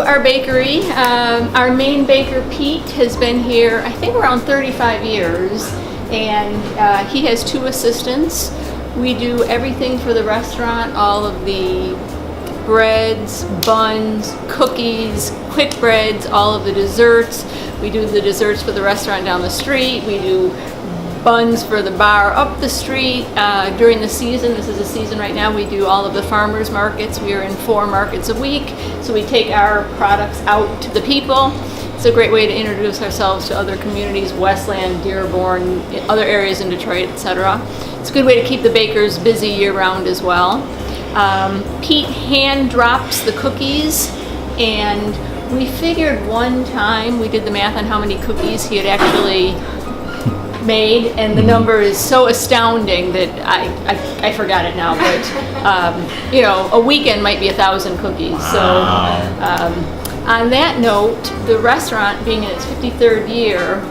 our bakery. Our main baker, Pete, has been here, I think, around 35 years, and he has 2 assistants. We do everything for the restaurant, all of the breads, buns, cookies, quick breads, all of the desserts. We do the desserts for the restaurant down the street. We do buns for the bar up the street. During the season, this is the season right now, we do all of the farmers markets. We are in 4 markets a week, so we take our products out to the people. It's a great way to introduce ourselves to other communities, Westland, Dearborn, other areas in Detroit, etc. It's a good way to keep the bakers busy year-round as well. Pete hand drops the cookies, and we figured one time, we did the math on how many cookies he had actually made, and the number is so astounding that I forgot it now, but you know, a weekend might be 1,000 cookies. Wow. So on that note, the restaurant being in its 53rd year,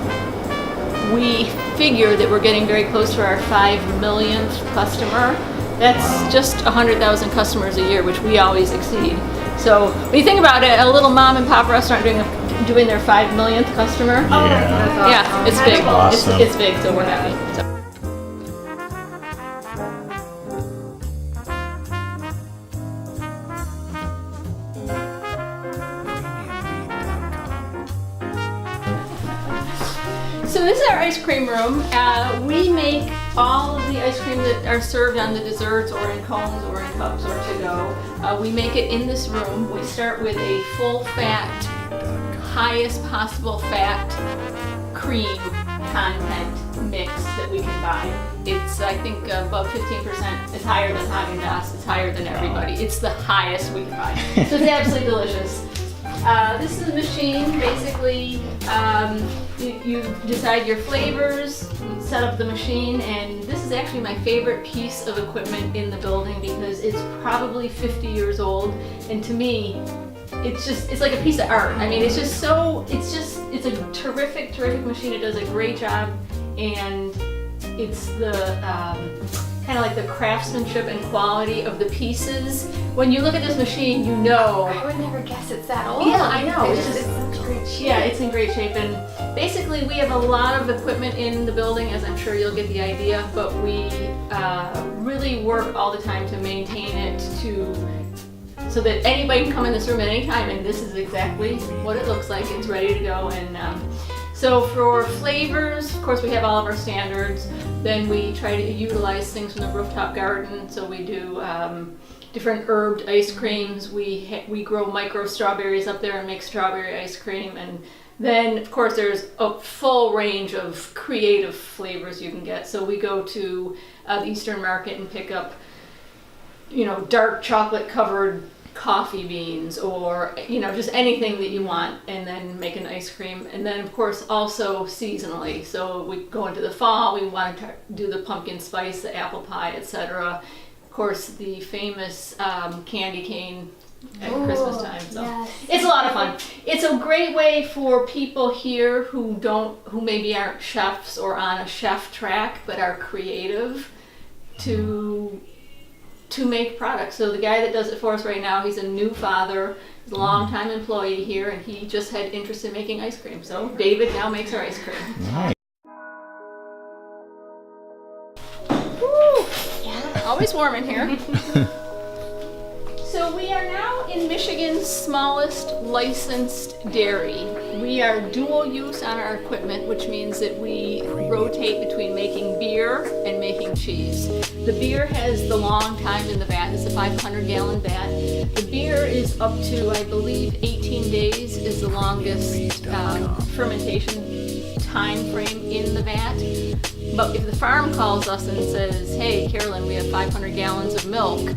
we figure that we're getting very close to our 5 millionth customer. That's just 100,000 customers a year, which we always exceed. So when you think about it, a little mom and pop restaurant doing their 5 millionth customer. Yeah, it's big. Awesome. It's big, so we're happy. So this is our ice cream room. We make all of the ice cream that are served on the desserts or in cones or in cups or to go. We make it in this room. We start with a full fat, highest possible fat cream content mix that we can buy. It's, I think, above 15%. It's higher than Haagen-Dazs. It's higher than everybody. It's the highest we can buy. So it's absolutely delicious. This is a machine. Basically, you decide your flavors, set up the machine, and this is actually my favorite piece of equipment in the building because it's probably 50 years old, and to me, it's like a piece of art. I mean, it's a terrific machine. It does a great job, and it's the kind of like the craftsmanship and quality of the pieces. When you look at this machine, you know. I would never guess it's that old. Yeah, I know. It's in great shape. Yeah, it's in great shape, and basically we have a lot of equipment in the building, as I'm sure you'll get the idea, but we really work all the time to maintain it so that anybody can come in this room at any time, and this is exactly what it looks like. It's ready to go. And so for flavors, of course, we have all of our standards. Then we try to utilize things from the rooftop garden. So we do different herbed ice creams. We grow micro strawberries up there and make strawberry ice cream. And then, of course, there's a full range of creative flavors you can get. So we go to the Eastern Market and pick up, you know, dark chocolate covered coffee beans, or just anything that you want, and then make an ice cream. And then of course also seasonally, so we go into the fall, we want to do the pumpkin spice, the apple pie, etc. Of course the famous candy cane at Christmas time. So yes. It's a lot of fun. It's a great way for people here who maybe aren't chefs or on a chef track but are creative to make products. So the guy that does it for us right now, he's a new father, he's a long-time employee here, and he just had interest in making ice cream. So David now makes our ice cream. Nice. Woo! Yeah. Always warm in here. So we are now in Michigan's smallest licensed dairy. We are dual use on our equipment, which means that we rotate between making beer and making cheese. The beer has the long time in the vat. It's a 500-gallon vat. The beer is up to, I believe, 18 days is the longest fermentation time frame in the vat. But if the farm calls us and says, hey, Carolyn, we have 500 gallons of milk,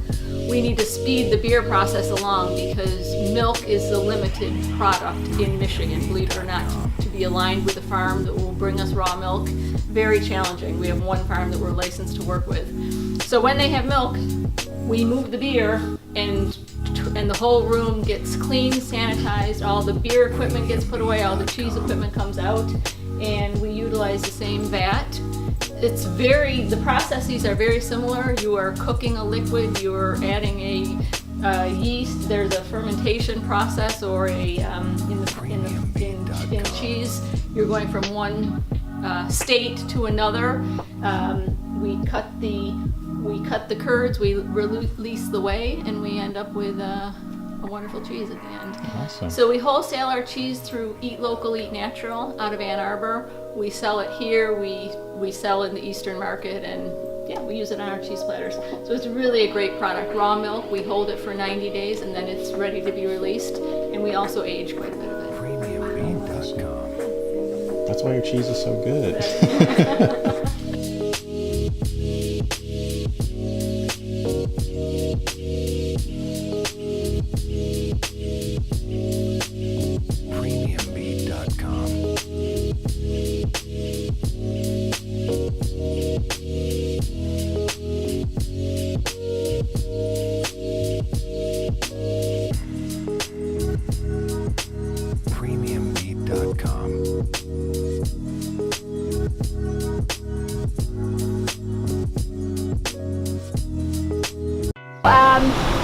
we need to speed the beer process along because milk is the limited product in Michigan, believe it or not. To be aligned with a farm that will bring us raw milk, very challenging. We have one farm that we're licensed to work with. So when they have milk, we move the beer and the whole room gets cleaned, sanitized, all the beer equipment gets put away, all the cheese equipment comes out, and we utilize the same vat. The processes are very similar. You are cooking a liquid, you're adding a yeast. There's a fermentation process, or in cheese, you're going from one state to another. We cut the curds, we release the whey, and we end up with a wonderful cheese at the end. Awesome. So we wholesale our cheese through Eat Local, Eat Natural out of Ann Arbor. We sell it here. We sell it in the Eastern market, and we use it on our cheese platters. So it's really a great product. Raw milk, we hold it for 90 days, and then it's ready to be released. And we also age quite a bit of it. Premiumbean.com. That's why your cheese is so good. Premiumbean.com.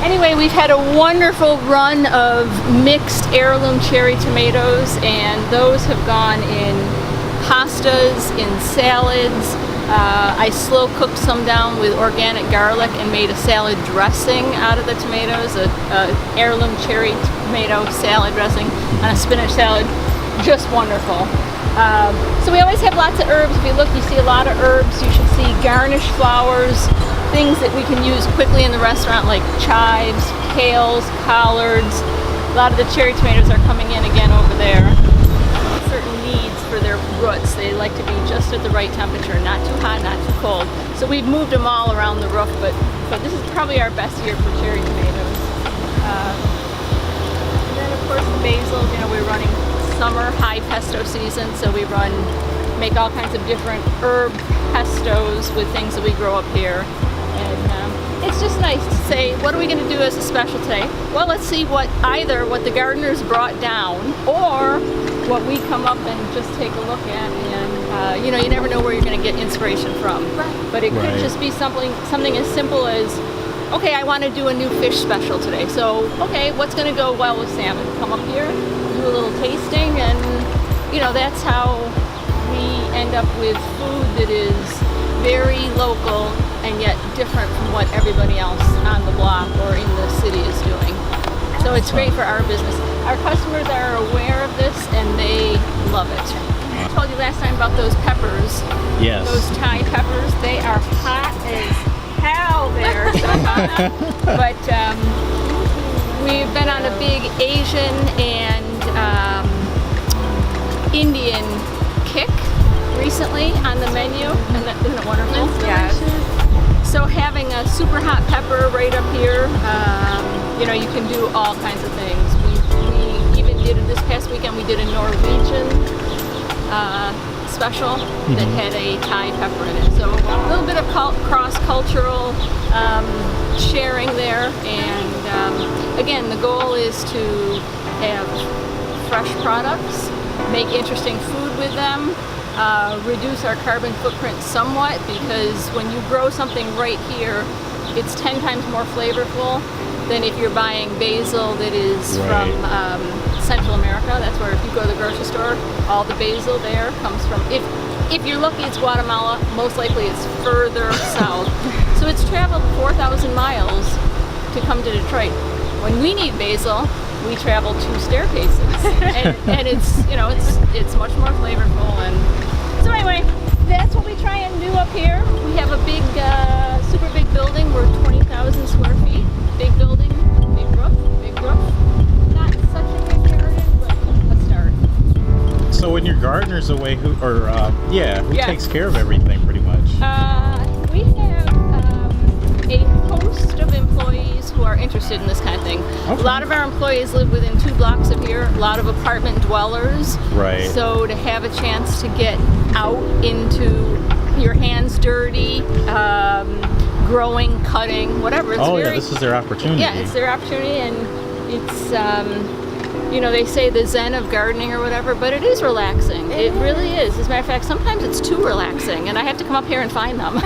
Anyway, we've had a wonderful run of mixed heirloom cherry tomatoes, and those have gone in pastas, in salads. I slow cooked some down with organic garlic and made a salad dressing out of the tomatoes, a heirloom cherry tomato salad dressing on a spinach salad. Just wonderful. So we always have lots of herbs. If you look, you see a lot of herbs. You should see garnish flowers, things that we can use quickly in the restaurant, like chives, kales, collards. A lot of the cherry tomatoes are coming in again over there. Certain needs for their roots. They like to be just at the right temperature, not too hot, not too cold. So we've moved them all around the roof, but this is probably our best year for cherry tomatoes. And then of course the basil, we're running summer high pesto season, so we make all kinds of different herb pestos with things that we grow up here. And it's just nice to say, what are we going to do as a special today? Well, let's see what the gardeners brought down, or what we come up and just take a look at. And you never know where you're going to get inspiration from. Right. But it could just be something as simple as, okay, I want to do a new fish special today. So, okay, what's going to go well with salmon? Come up here, do a little tasting, and that's how we end up with food that is very local and yet different from what everybody else on the block or in the city is doing. So it's great for our business. Our customers are aware of this and they love it. I told you last time about those peppers. Yes. Those Thai peppers, they are hot as hell there. But we've been on a big Asian and Indian kick recently on the menu, and isn't it wonderful? Yeah. So having a super hot pepper right up here, you can do all kinds of things. We even did it this past weekend. We did a Norwegian special that had a Thai pepper in it. So a little bit of cross-cultural sharing there. And again, the goal is to have fresh products, make interesting food with them, reduce our carbon footprint somewhat, because when you grow something right here, it's 10 times more flavorful than if you're buying basil that is from Central America. That's where if you go to the grocery store, all the basil there comes from, if you're lucky, it's Guatemala. Most likely it's further south. So it's traveled 4,000 miles to come to Detroit. When we need basil, we travel 2 staircases, and it's much more flavorful. And so anyway, that's what we try and do up here. We have a big, super big building. We're 20,000 square feet. Big building, big roof. Not such a big garden, but a start. So when your gardener's away, who Yeah. takes care of everything pretty much? We have a host of employees who are interested in this kind of thing. Okay. A lot of our employees live within 2 blocks of here, a lot of apartment dwellers. Right. So to have a chance to get out into your hands dirty, growing, cutting, whatever. It's this is their opportunity. Yeah, it's their opportunity, and it's, they say the zen of gardening or whatever, but it is relaxing. It really is. As a matter of fact, sometimes it's too relaxing, and I have to come up here and find them.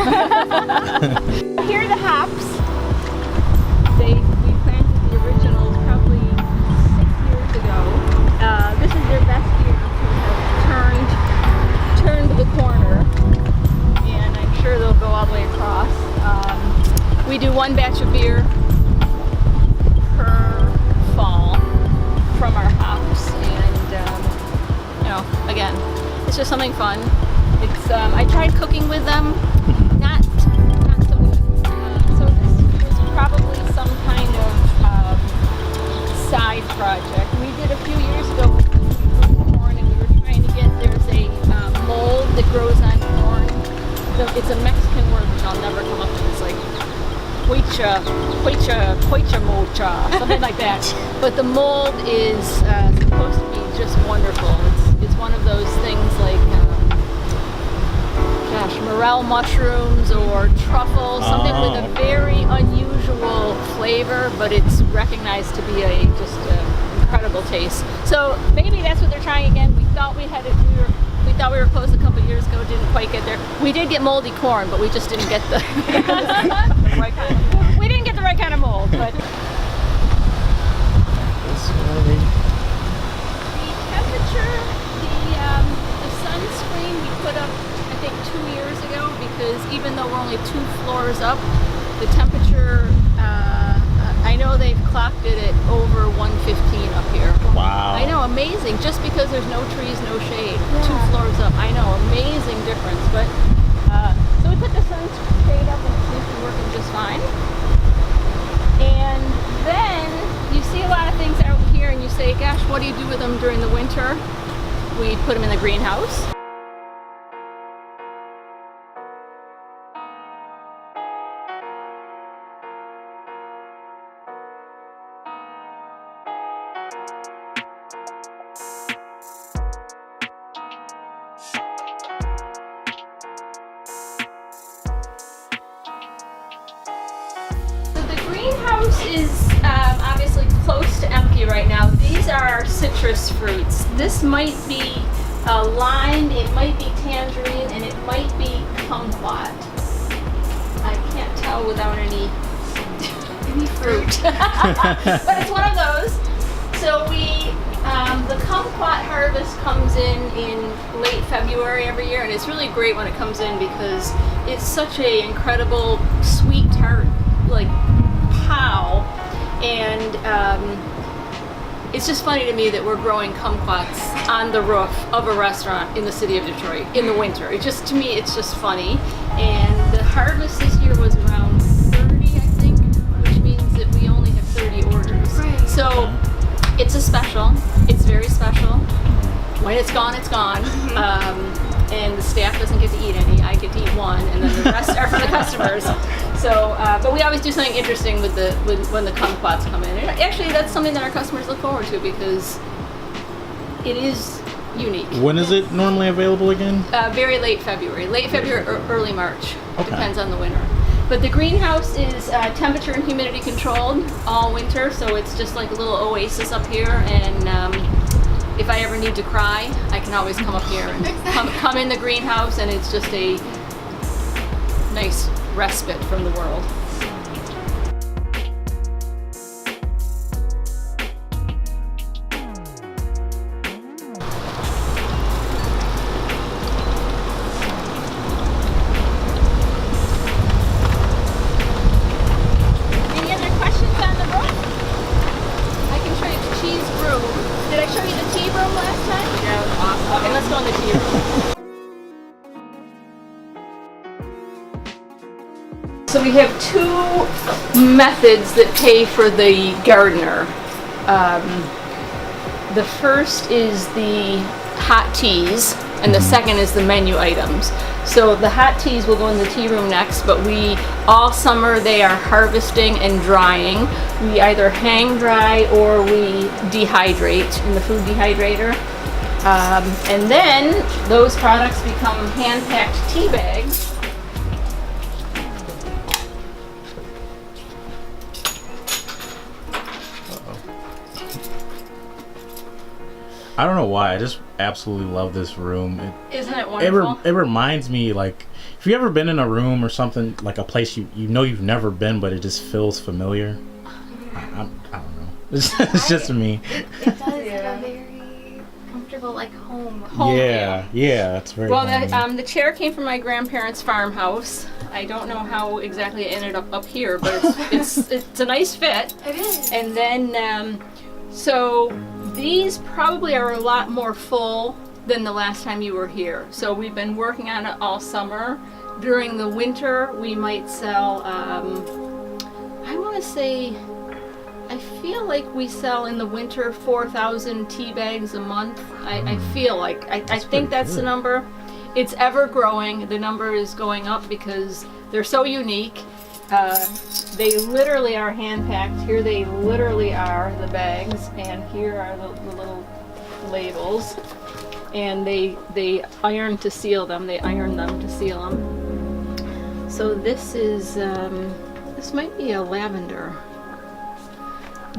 Here are the hops. We planted one batch of beer per fall from our hops, and you know, again, it's just something fun. It's I tried cooking with them, not so good. So this was probably some kind of side project. We did a few years ago with corn, and we were trying to get, there's a mold that grows on corn. It's a Mexican word which I'll never come up with. It's like poicha mocha, something like that. But the mold is supposed to be just wonderful. It's one of those things like morel mushrooms or truffle, something with a very unusual flavor, but it's recognized to be a just incredible taste. So maybe that's what they're trying again. We thought we had it. We thought we were closed a couple years ago. Didn't quite get there. We did get moldy corn, but we just didn't get the right kind. We didn't get the right kind of mold, but. The temperature, the sunscreen we put up, I think 2 years ago, because even though we're only 2 floors up, the temperature, I know they've clocked it at over 115 up here. Wow. I know, amazing. Just because there's no trees, no shade, 2 floors up. I know, amazing difference. But so we put the sunshade up and it seems to be working just fine. And then you see a lot of things out here and you say, gosh, what do you do with them during the winter? We put them in the greenhouse. Greenhouse is obviously close to empty right now. These are our citrus fruits. This might be lime, it might be tangerine, and it might be kumquat. I can't tell without any fruit, but it's one of those. So the kumquat harvest comes in late February every year, and it's really great when it comes in because it's such a incredible sweet tart, like pow, and it's just funny to me that we're growing kumquats on the roof of a restaurant in the city of Detroit in the winter. It just, to me, it's just funny. And the harvest this year was around 30, I think, which means that we only have 30 orders. Right. So it's a special. It's very special. When it's gone, it's gone. And the staff doesn't get to eat any. I get to eat one, and then the rest are for the customers. So, but we always do something interesting with when the kumquats come in. And actually, that's something that our customers look forward to because it is unique. When is it normally available again? Very late February or early March. Okay. Depends on the winter. But the greenhouse is temperature and humidity controlled all winter, so it's just like a little oasis up here. And if I ever need to cry, I can always come up here and come in the greenhouse, and it's just a nice respite from the world. Any other questions on the room? I can show you the cheese room. Did I show you the tea room last time? Yeah, it was awesome. Okay, let's go in the tea room. So we have 2 methods that pay for the gardener. The first is the hot teas, and the second is the menu items. So the hot teas will go in the tea room next, but all summer they are harvesting and drying. We either hang dry or we dehydrate in the food dehydrator. And then those products become hand-packed tea bags. I don't know why. I just absolutely love this room. Isn't it wonderful? It reminds me, like, if you've ever been in a room or something, like a place you know you've never been, but it just feels familiar. I don't know. It's just me. It does have a very comfortable comfortable, like home. Yeah, it's very. Well, homey. the chair came from my grandparents' farmhouse. I don't know how exactly it ended up here, but it's a nice fit. It is. And then, so these probably are a lot more full than the last time you were here. So we've been working on it all summer. During the winter, we might sell, I want to say, I feel like we sell in the winter 4,000 tea bags a month. I feel like, I think that's the number. It's ever growing. The number is going up because they're so unique. They literally are hand packed. Here they literally are the bags, and here are the little labels. And they iron to seal them. They iron them to seal them. So this is this might be a lavender.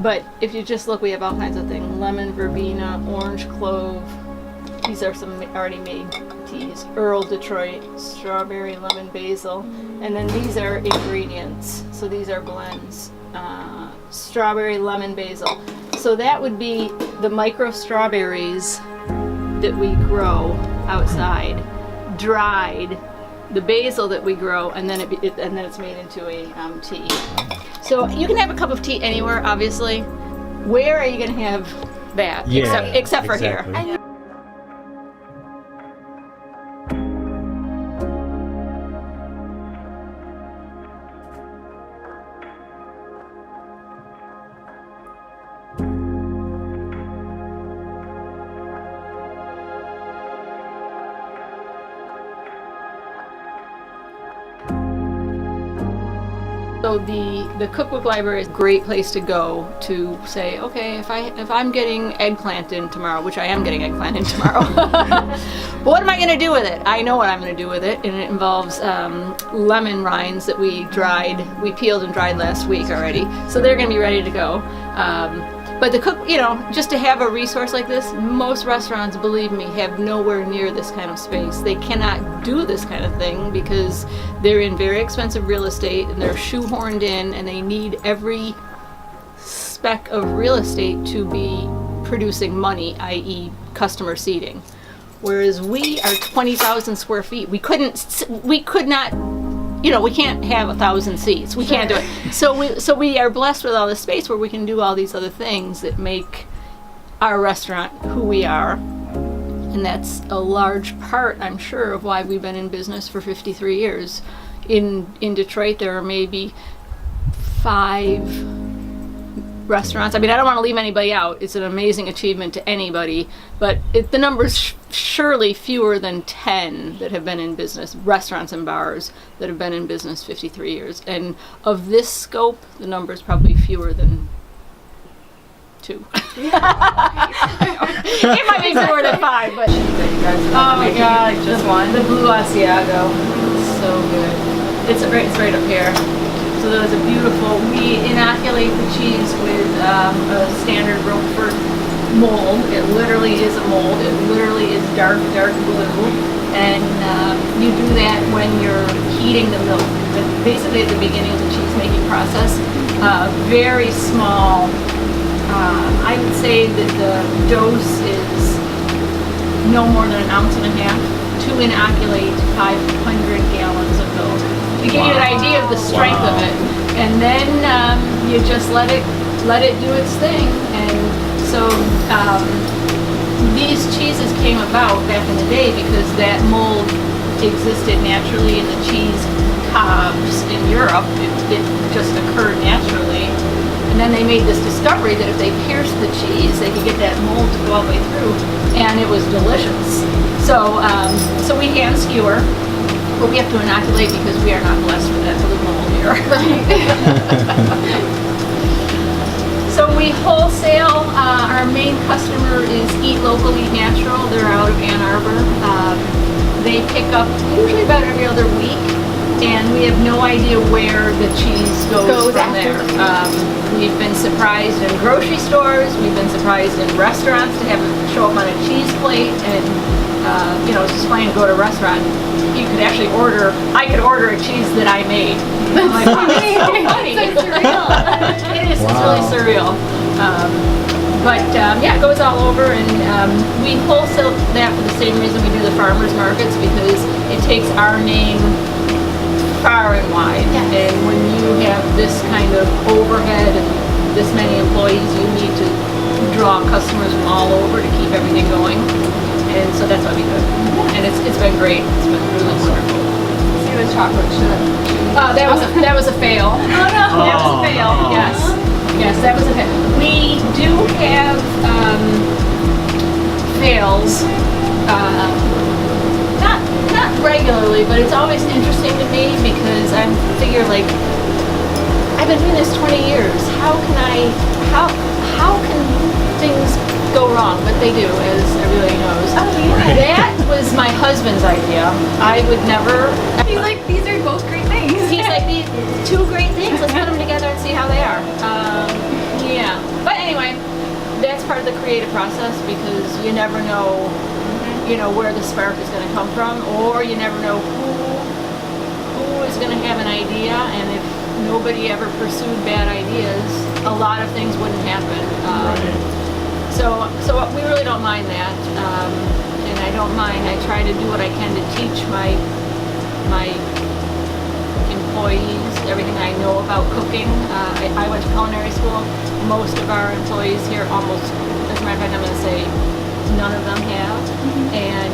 But if you just look, we have all kinds of things: lemon verbena, orange clove. These are some already made teas. Earl Detroit, strawberry lemon basil, and then these are ingredients. So these are blends. Strawberry lemon basil. So that would be the micro strawberries that we grow outside, dried, the basil that we grow, and then it's made into a tea. So you can have a cup of tea anywhere, obviously. Where are you going to have that? Yeah, except for exactly. here. So the cookbook library is a great place to go to say, okay, if I'm getting eggplant in tomorrow, which I am getting eggplant in tomorrow, but what am I going to do with it? I know what I'm going to do with it, and it involves lemon rinds that we peeled and dried last week already, so they're going to be ready to go. But the cook, just to have a resource like this, most restaurants, believe me, have nowhere near this kind of space. They cannot do this kind of thing because they're in very expensive real estate and they're shoehorned in, and they need every speck of real estate to be producing money, i.e. customer seating. Whereas we are 20,000 square feet. We could not, we can't have 1,000 seats. We can't do it. So we are blessed with all this space where we can do all these other things that make our restaurant who we are. And that's a large part, I'm sure, of why we've been in business for 53 years. In Detroit, there are maybe 5 restaurants. I mean, I don't want to leave anybody out. It's an amazing achievement to anybody, but the number's surely fewer than 10 that have been in business, restaurants and bars that have been in business 53 years. And of this scope, the number is probably fewer than 2. It might be fewer than 5, but oh my God, just one. The Blue Asiago, so good. It's right up here. So those are beautiful. We inoculate the cheese with a standard Roquefort mold. It literally is a mold. It literally is dark blue. And you do that when you're heating the milk. Basically at the beginning of the cheese making process. Very small. I would say that the dose is no more than 1.5 ounces to inoculate 500 gallons of milk. To give you an idea of the strength of it, and then you just let it do its thing. And so these cheeses came about back in the day because that mold existed naturally in the cheese cobs in Europe. It just occurred naturally, and then they made this discovery that if they pierced the cheese, they could get that mold to go all the way through, and it was delicious. So we hand skewer. But we have to inoculate because we are not blessed with that little mold here. So we wholesale. Our main customer is Eat Local, Eat Natural. They're out of Ann Arbor. They pick up usually about every other week, and we have no idea where the cheese goes from there. We've been surprised in grocery stores. We've been surprised in restaurants to have it show up on a cheese plate, and it's just funny to go to a restaurant. You could actually I could order a cheese that I made. That's so funny. It's so surreal. It is. It's really surreal. Yeah, it goes all over, and we wholesale that for the same reason we do the farmers markets, because it takes our name far and wide. Yes. And when you have this kind of overhead and this many employees, you need to draw customers from all over to keep everything going. And so that's why we do it. And it's been great. It's been really wonderful. See the chocolate chip. That was a fail. Oh no, that was a fail. Yes, yes, that was a fail. We do have fails, not regularly, but it's always interesting to me because I figure like I've been doing this 20 years. How can things go wrong? But they do, as everybody knows. Oh yeah. That was my husband's idea. I would never. He's like, these are both great things. He's like, these two great things, let's put them together and see how they are. Yeah. But anyway, that's part of the creative process, because you never know, where the spark is going to come from, or you never know who is going to have an idea, and if nobody ever pursued bad ideas, a lot of things wouldn't happen. So we really don't mind that, and I don't mind. I try to do what I can to teach my employees everything I know about cooking. I went to culinary school. Most of our employees here, almost, as a matter of fact, I'm going to say none of them have. And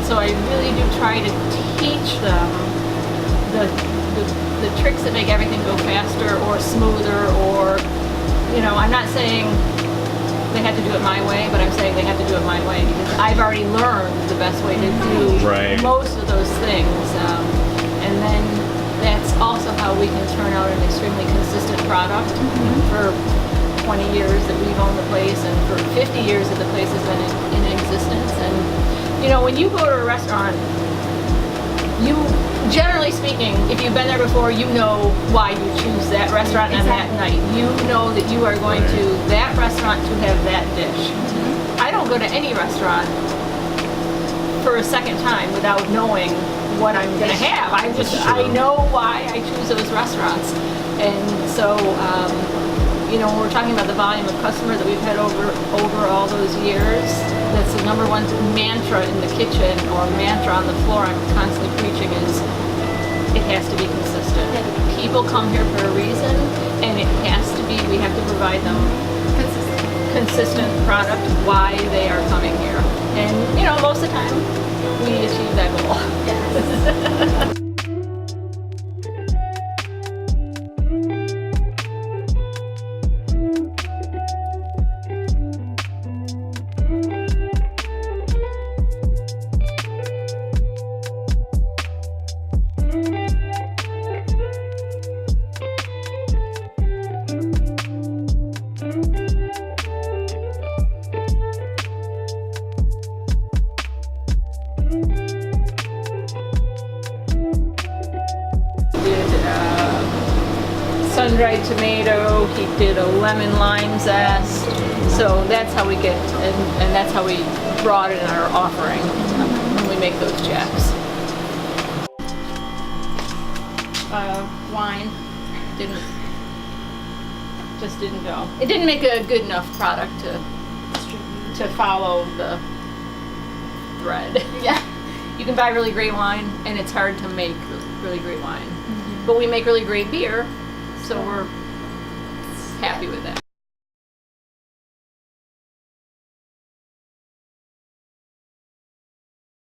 so I really do try to teach them the tricks that make everything go faster or smoother, or, I'm not saying they have to do it my way, but I'm saying they have to do it my way, because I've already learned the best way to do most of those things. And then that's also how we can turn out an extremely consistent product. For 20 years that we've owned the place, and for 50 years that the place has been in existence. And when you go to a restaurant, you, generally speaking, if you've been there before, you know why you choose that restaurant on that night. You know that you are going to that restaurant to have that dish. I don't go to any restaurant for a second time without knowing what I'm going to have. I know why I choose those restaurants. And so, when we're talking about the volume of customers that we've had over all those years, that's the number one mantra in the kitchen, or mantra on the floor I'm constantly preaching, is it has to be consistent. People come here for a reason, and it has to be, we have to provide them consistent product why they are coming here. And, most of the time, we achieve that goal. Yes. Sun-dried tomato, he did a lemon lime zest. So that's how we get, and that's how we broaden our offering when we make those jacks. Wine didn't go. It didn't make a good enough product to follow the thread. Yeah. You can buy really great wine, and it's hard to make really great wine. But we make really great beer, so we're happy with that.